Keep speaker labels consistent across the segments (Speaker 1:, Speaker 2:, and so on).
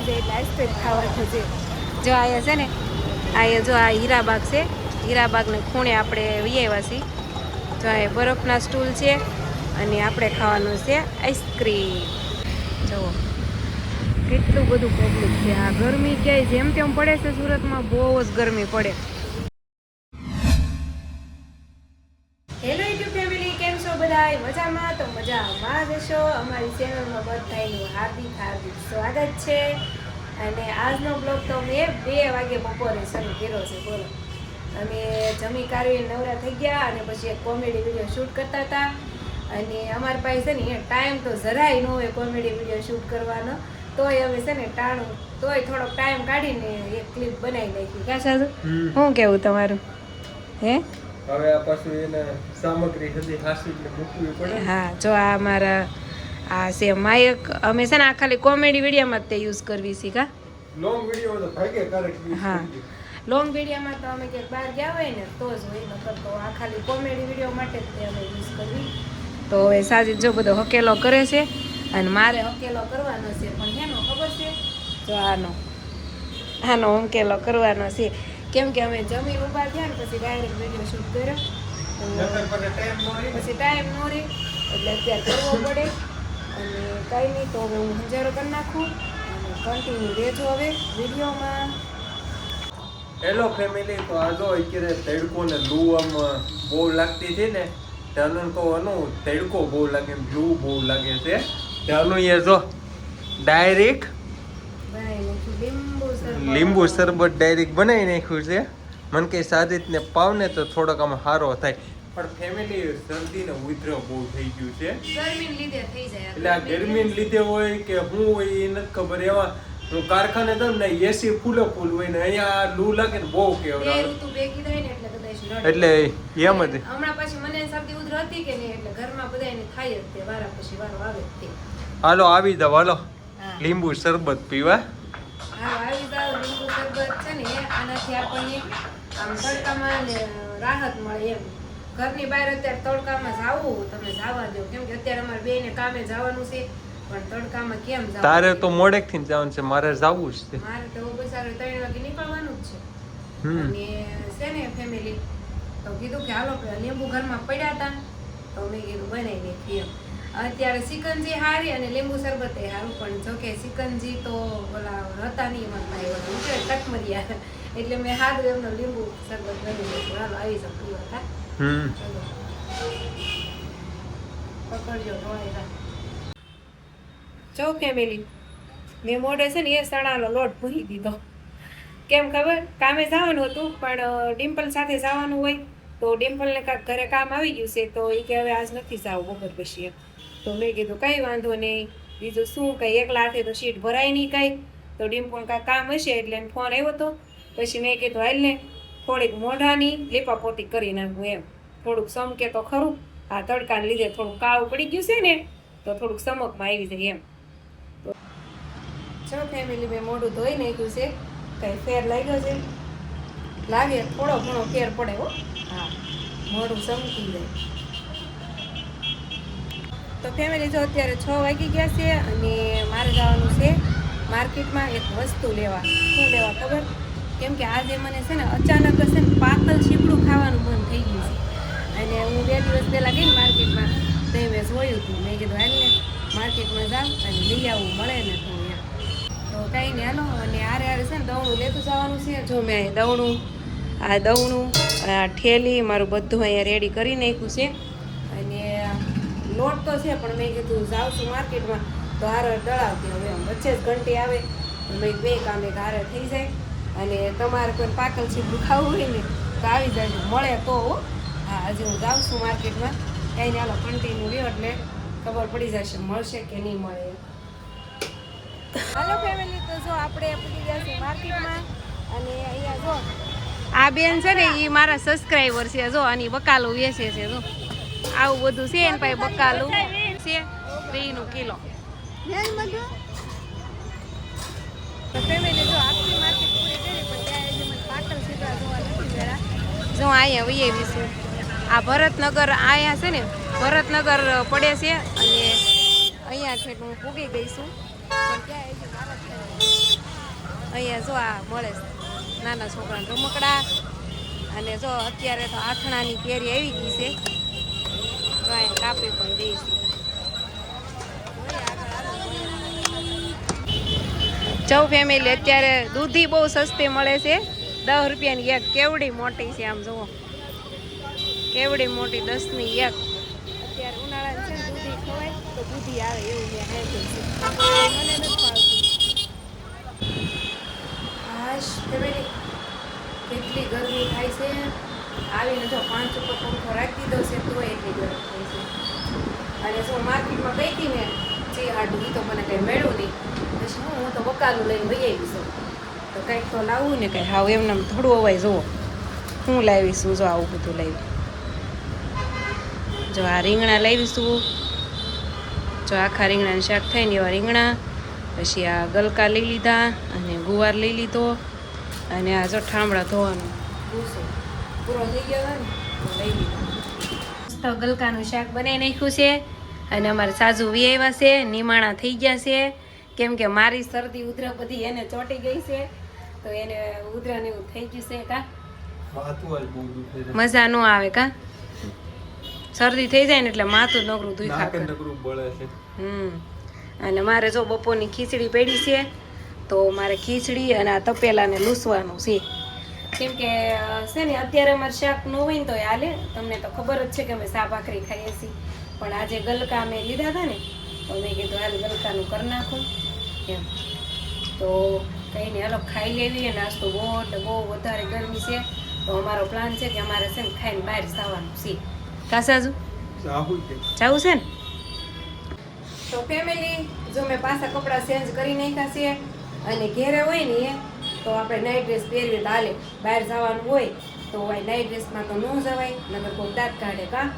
Speaker 1: આવી જાય એટલે આઈસ્ક્રીમ ખાવાનું છે. જો અહીંયા છે ને અહીંયા જો આ હીરાબાગ છે, હીરાબાગને ખૂણે આપણે વિયાવ્યા છીએ. જો અહીંયા બરફના સ્ટૂલ છે અને આપણે ખાવાનું છે આઈસ્ક્રીમ. જુઓ કેટલું બધું પબ્લિક છે. આ ગરમી ક્યાંય જેમ તેમ પડે છે સુરતમાં, બહુ જ ગરમી પડે. હેલો યુટ્યુબ ફેમિલી, કેમ છો બધા? મજામાં? તો મજામાં જશો. અમારી ચેનલમાં બધાનું હાર્દિક હાર્દિક સ્વાગત છે. અને આજનો બ્લોગ તો મેં 2 વાગે બપોરે શરૂ કર્યો છે. બોલો, અમે જમી કાઢીને નવરા થઈ ગયા અને પછી એક કોમેડી વિડીયો શૂટ કરતા હતા. અને અમારી પાસે છે ને ટાઈમ તો જરાય ન હોય કોમેડી વિડીયો શૂટ કરવાનો, તોય અમે છે ને ટાણું, તોય થોડોક ટાઈમ કાઢીને એક ક્લિપ બનાવી નાખી. ક્યાં સાધુ, શું કેવું તમારું? હે
Speaker 2: હવે આ પાછું એને સામગ્રી હજી હાસીને મૂકવી પડે.
Speaker 1: હા, જો આ મારા આ છે માયક. અમે છે ને આ ખાલી કોમેડી વિડીયોમાં જ તે યુઝ કરવી છે. કા
Speaker 2: લોંગ વિડીયો તો ભાગે ક્યારેક યુઝ
Speaker 1: હા,
Speaker 2: કરીએ.
Speaker 1: લોંગ વિડીયોમાં તો અમે ક્યાંક બહાર ગયા હોય ને તો જ હોય, નકર તો આ ખાલી કોમેડી વિડીયો માટે જ તે અમે યુઝ કરવી. તો હવે સાજી જો બધો હકેલો કરે છે અને મારે હકેલો કરવાનો છે, પણ એનો ખબર છે જો આનો હકેલો કરવાનો છે. કેમ કે અમે જમીન ઊભા થયા ને પછી ડાયરેક્ટ વિડીયો શૂટ કર્યો, પછી ટાઈમ ન રહે એટલે અત્યારે કરવો પડે. અને કંઈ નહીં, તો હવે હું હજારો કરી નાખું અને કન્ટિન્યુ રહેજો હવે વિડીયોમાં.
Speaker 2: હેલો ફેમિલી, તો આ જો અત્યારે તડકો ને લૂ આમ બહુ લાગતી છે ને, ત્યાંનું તો આનું તડકો બહુ લાગે, લૂ બહુ લાગે છે. ત્યાંનું એ જો ડાયરેક્ટ લીંબુ શરબત ડાયરેક્ટ બનાવી નાખ્યું છે. મને કે સાદિતને પાવને તો થોડોક આમ સારો થાય, પણ ફેમિલી શરદી ને ઉધરસ બહુ થઈ ગયું છે.
Speaker 1: ગરમીને લીધે થઈ જાય.
Speaker 2: એટલે આ ગરમીને લીધે હોય કે શું હોય એ નથી ખબર. એવા હું કારખાને જાઉં ને એસી ફૂલે ફૂલ હોય ને અહીંયા લૂ લાગે ને બહુ કેવડાવે. એટલે એમ જ
Speaker 1: હમણાં પછી મને શરદી ઉધરસ હતી કે નહીં, એટલે ઘરમાં બધાને થાય જ તે, વારા પછી વારો આવે જ તે.
Speaker 2: હાલો આવી જાવ, હાલો લીંબુ શરબત પીવા.
Speaker 1: હા, આવી જાવ. લીંબુ શરબત છે ને આનાથી આપણને આમ તડકામાં ને રાહત મળે એમ. ઘરની બહાર અત્યારે તડકામાં જાવું તમે જવા દો, કેમ કે અત્યારે અમારે બેને કામે જવાનું છે, પણ તડકામાં કેમ જવું?
Speaker 2: તારે તો મોડેકથી જવાનું છે, મારે જવું જ છે.
Speaker 1: મારે તો બસ 3 વાગે નીકળવાનું જ છે. અને છે ને ફેમિલી તો કીધું કે હાલો લીંબુ ઘરમાં પડ્યા હતા તો મેં કીધું બનાવી નાખીએ એમ. અત્યારે સિકંજી હારી અને લીંબુ શરબત એ હારું, પણ જો કે સિકંજી તો ઓલા હતા નહીં એમાં ટકમરિયા, એટલે મેં હારું એમનો લીંબુ શરબત બની નાખ્યું. હાલો આવી જાવ પીવા. હતા પકડજો ઢોળેલા. જો ફેમિલી, મેં મોઢે છે ને એ સણાનો લોટ ભૂલી દીધો. કેમ ખબર? કામે જવાનું હતું, પણ ડિમ્પલ સાથે જવાનું હોય તો ડિમ્પલને કાંઈક ઘરે કામ આવી ગયું છે, તો એ કે હવે આજ નથી જાવ બપોર પછી એમ. તો મેં કીધું કંઈ વાંધો નહીં, બીજું શું કંઈ એકલા હાથે તો સીટ ભરાય નહીં કાંઈ. તો ડિમ્પલ કાંઈ કામ હશે એટલે એને ફોન આવ્યો હતો. પછી મેં કીધું હાલ ને થોડીક મોઢાની લીપાપોતી કરી નાખું એમ, થોડુંક સમકે તો ખરું. આ તડકાને લીધે થોડુંક કાળું પડી ગયું છે ને, તો થોડુંક ચમકમાં આવી જાય એમ. ચલો ફેમિલી, મેં મોઢું ધોઈ નાખ્યું છે. કંઈ ફેર લાગ્યો છે? લાગે થોડો ઘણો ફેર પડે હો. હા, મોઢું ચમકી જાય. તો ફેમિલી જો અત્યારે 6 વાગી ગયા છે અને મારે જવાનું છે માર્કેટમાં એક વસ્તુ લેવા. શું લેવા ખબર? કેમ કે આજે મને છે ને અચાનક છે ને પાકલ શીપડું ખાવાનું મન થઈ ગયું છે. અને હું 2 દિવસ પહેલાં ગઈ માર્કેટમાં તો મેં જોયું હતું. મેં કીધું હાલ ને માર્કેટમાં જાઉં અને લઈ આવવું મળે ને તો એમ. તો કંઈ નહીં હાલો. અને આરે છે ને દવણું લેતું જવાનું છે. જો મેં દવણું આ ઠેલી મારું બધું અહીંયા રેડી કરી નાખ્યું છે. અને લોટ તો છે, પણ મેં કીધું જાઉં છું માર્કેટમાં તો હારે દળાવતી હવે એમ. વચ્ચે જ ઘંટી આવે તો મેં 2 કામ એક હારે થઈ જાય. અને તમારે કોઈ પાકલ શીપડું ખાવું હોય ને તો આવી જાય, મળે તો. હા, હજી હું જાઉં છું માર્કેટમાં. કંઈ નહીં હાલો કન્ટિન્યુ રહ્યો એટલે ખબર પડી જશે મળશે કે નહીં મળે. હાલો ફેમિલી, તો જો આપણે પડી ગયા છે માર્કેટમાં. અને અહીંયા જો આ બેન છે ને એ મારા સબસ્ક્રાઈબર છે. જો આની બકાલું વેચે છે. જો આવું બધું છે ને ભાઈ, બકાલું છે 3 કિલો. તો ફેમિલી જો આખી માર્કેટ પૂરી કરી, પણ ત્યારે મને પાકલ શીપડા જોવા નથી મળ્યા. જો અહીંયા વહી આવીશું. આ ભરતનગર અહીંયા છે ને ભરતનગર પડે છે અને અહીંયા છે હું પૂગી ગઈ છું, પણ ત્યાં અહીંયા જો આ મળે છે નાના છોકરાને રમકડા. અને જો અત્યારે તો આથણાની કેરી આવી ગઈ છે, તો અહીંયા કાપી પણ દઈશું. ચૌ ફેમિલી અત્યારે દૂધી બહુ સસ્તી મળે છે, 10 રૂપિયાની એક. કેવડી મોટી છે આમ જુઓ, કેવડી મોટી 10ની એક. અત્યારે ઉનાળાની છે ને દૂધી ખવાય તો દૂધી આવે એવું મેં સાંભળ્યું છે, મને નથી ભાવતું. હાશ ફેમિલી કેટલી ગરમી થાય છે. આવીને જો 5 ઉપર પંખો રાખી દીધો છે તો એટલી ગરમ થાય છે. અને જો માર્કેટમાં ગઈ હતી ને જે હાડું તો મને કંઈ મળ્યું નહીં. પછી હું તો બકાલું લઈને વહી આવીશું, તો કંઈક તો લાવવું ને કંઈ. હાવ એમને થોડું અવાય જુઓ હું લાવીશું. જો આવું બધું લાવ્યું. જો આ રીંગણા લાવીશું, જો આખા રીંગણાનું શાક થાય ને એવા રીંગણા. પછી આ ગલકા લઈ લીધા અને ગુવાર લઈ લીધો. અને આ જો ઠામડા ધોવાનું ભૂસો પૂરો થઈ ગયો ને તો લઈ લીધો. તો ગલકાનું શાક બનાવી નાખ્યું છે. અને અમારે સાજુ વિયાવ્યા છે, નિમાણા થઈ ગયા છે. કેમ કે મારી શરદી ઉધરા બધી એને ચોંટી ગઈ છે, તો એને ઉધરાને એવું થઈ ગયું છે. કા મજા ન આવે કા, શરદી થઈ જાય ને એટલે માથું નકરું દુખા કરે. અને મારે જો બપોરની ખીચડી પડી છે, તો મારે ખીચડી અને આ તપેલાને લૂસવાનું છે. કેમ કે છે ને અત્યારે અમારે શાક ન હોય ને તો હાલે, તમને તો ખબર જ છે કે અમે સા ભાખરી ખાઈએ છીએ. પણ આજે ગલકા મેં લીધા હતા ને તો મેં કીધું હાલ ગલકાનું કરી નાખું એમ. તો કંઈ નહીં, હાલો ખાઈ લેવી. નાસ્તો બહુ એટલે બહુ વધારે ગરમી છે, તો અમારો પ્લાન છે કે અમારે છે ને ખાઈને બહાર જવાનું છે. કાસાજુ જવું છે ને? તો ફેમિલી જો મેં પાછા કપડાં ચેન્જ કરી નાખ્યા છે. અને ઘેરે હોય ને તો આપણે નાઇટ ડ્રેસ પહેરવી તો હાલે, બહાર જવાનું હોય તો નાઇટ ડ્રેસમાં તો ન જવાય, નકર કોઈ દાંત કાઢે કા.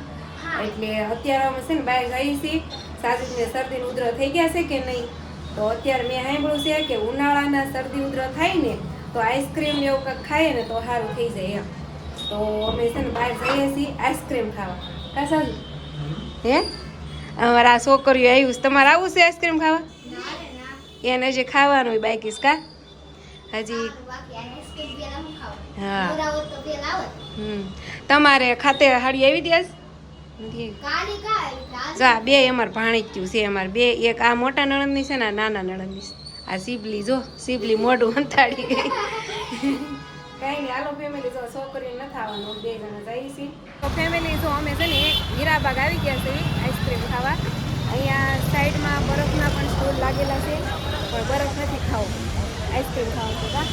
Speaker 1: એટલે અત્યારે અમે છે ને બહાર જઈએ છીએ. સાજીદને શરદી ઉધરો થઈ ગયા છે કે નહીં, તો અત્યારે મેં સાંભળ્યું છે કે ઉનાળાના શરદી ઉધરો થાય ને તો આઈસ્ક્રીમ એવું કંઈક ખાઈએ ને તો સારું થઈ જાય એમ. તો અમે છે ને બહાર જઈએ છીએ આઈસ્ક્રીમ ખાવા. કા સાજુ હે અમારા છોકરીઓ આવ્યું છે. તમારે આવું છે આઈસ્ક્રીમ ખાવા? એને હજી ખાવાનું બાકી કા હજી. હા તમારે ખાતે હાડી આવી દેસ જા. બે અમારે ભાણી ગયું છે. અમારે બે, એક આ મોટા નણંદની છે ને નાના નણંદની. આ સીબલી જો સીબલી મોઢું અંતાડી ગઈ. કઈ નહીં હાલો ફેમિલી, જો છોકરી નથી આવવાનું, 2 જણા જઈએ છીએ. તો ફેમિલી જો અમે છે ને હીરાબાગ આવી ગયા છે આઈસ્ક્રીમ ખાવા. અહીંયા સાઈડમાં બરફના પણ સ્ટોલ લાગેલા છે, પણ બરફ નથી ખાવો, આઈસ્ક્રીમ ખાવા છે. કા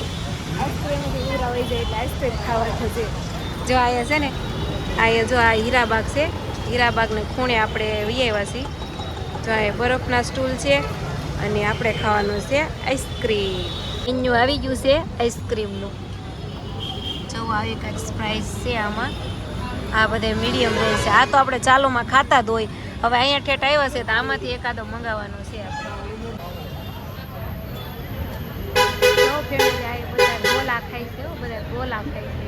Speaker 1: આઈસ્ક્રીમથી હીરા હોય જાય એટલે આઈસ્ક્રીમ ખાવાનું છે. જો અહીંયા છે ને અહીંયા જો આ હીરાબાગ છે, હીરાબાગને ખૂણે આપણે વિયાવ્યા છીએ. જો આ બરફના સ્ટૂલ છે અને આપણે ખાવાનું છે આઈસ્ક્રીમ. મેન્યુ આવી ગયું છે આઈસ્ક્રીમનું. જો આવી કંઈક પ્રાઇસ છે આમાં. આ બધા મીડિયમ રેન્જ છે. આ તો આપણે ચાલોમાં ખાતા જ હોય. હવે અહીંયા ઠેઠ આવ્યા છે તો આમાંથી એકાદો મંગાવવાનો છે આપણે. બધા ગોલા ખાય છે, બધા ગોલા ખાય છે.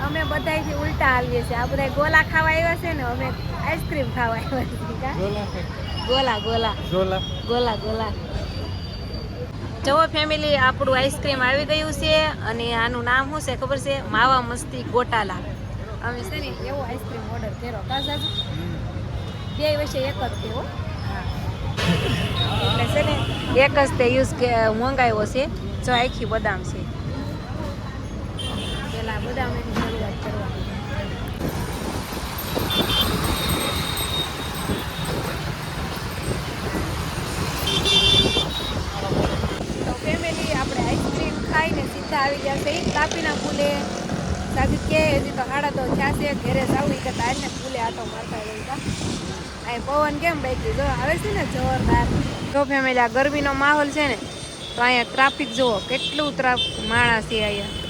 Speaker 1: અમે બધાથી ઉલટા હાલીએ છીએ. આ બધા ગોલા ખાવા આવ્યા છે ને અમે આઈસ્ક્રીમ ખાવા આવ્યા છીએ. ગોલા ગોલા ગોલા ગોલા. જુઓ ફેમિલી આપણું આઈસ્ક્રીમ આવી ગયું છે. અને આનું નામ શું છે ખબર છે? માવા મસ્તી ગોટાલા. અમે છે ને એવો આઈસ્ક્રીમ ઓર્ડર કર્યો. કા સાહેબ બે વચ્ચે એક જ થયો. હા એટલે છે ને એક જ તે યુઝ કે મંગાવ્યો છે. જો આખી બદામ છે. પેલા બદામ એની શરૂઆત કરવાની. તો ફેમિલી આપણે આઈસ્ક્રીમ ખાઈને સીધા આવી ગયા છે તાપીના પુલે. સાજી કે હજી તો 7:30 થયા છે. ઘરે જવું કે તારને પુલે આટો મારતા રહેતા. અહીં પવન કેમ બાકી જો આવે છે ને જોરદાર. તો ફેમિલી આ ગરમીનો માહોલ છે ને તો અહીંયા ટ્રાફિક જુઓ કેટલું માણસ છે. અહીંયા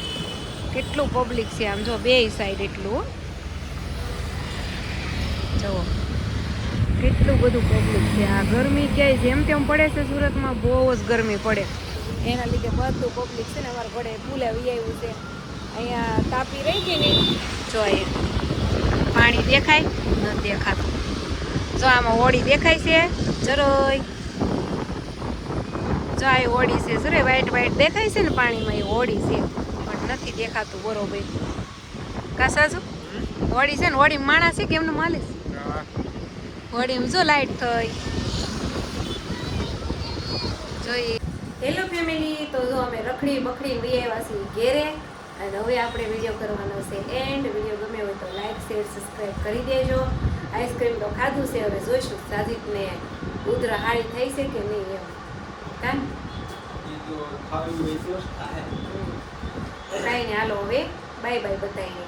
Speaker 1: કેટલું પબ્લિક છે. આમ જો બે સાઈડ એટલું જુઓ કેટલું બધું પબ્લિક છે. આ ગરમી ક્યાંય જેમ તેમ પડે છે સુરતમાં, બહુ જ ગરમી પડે. એના લીધે બધું પબ્લિક છે ને અમારે ઘડે પુલે આવ્યું છે. અહીંયા તાપી રહી ગઈ ને જો અહીંયા પાણી દેખાય ન દેખાતું. જો આમાં હોળી દેખાય છે જરોય. જો આ હોડી છે જો રે વ્હાઈટ વ્હાઈટ દેખાય છે ને પાણીમાં એ હોડી છે પણ નથી દેખાતું બરોબર કા સાસુ હોડી છે ને હોડી માણસ છે કેમનું માલિશ હોડીમાં જો લાઈટ થઈ જોઈએ હેલો ફેમિલી તો જો અમે રખડી બખડી વી આવ્યા છીએ ઘેરે અને હવે આપણે વિડીયો કરવાનો છે એન્ડ વિડીયો ગમે હોય તો લાઈક શેર સબસ્ક્રાઈબ કરી દેજો આઈસ્ક્રીમ તો ખાધું છે હવે જોઈશું સાજીદને ઉધરા હારી થઈ છે કે નહીં એમ કાન કાંઈ નહીં હાલો હવે બાય બાય બતાવીએ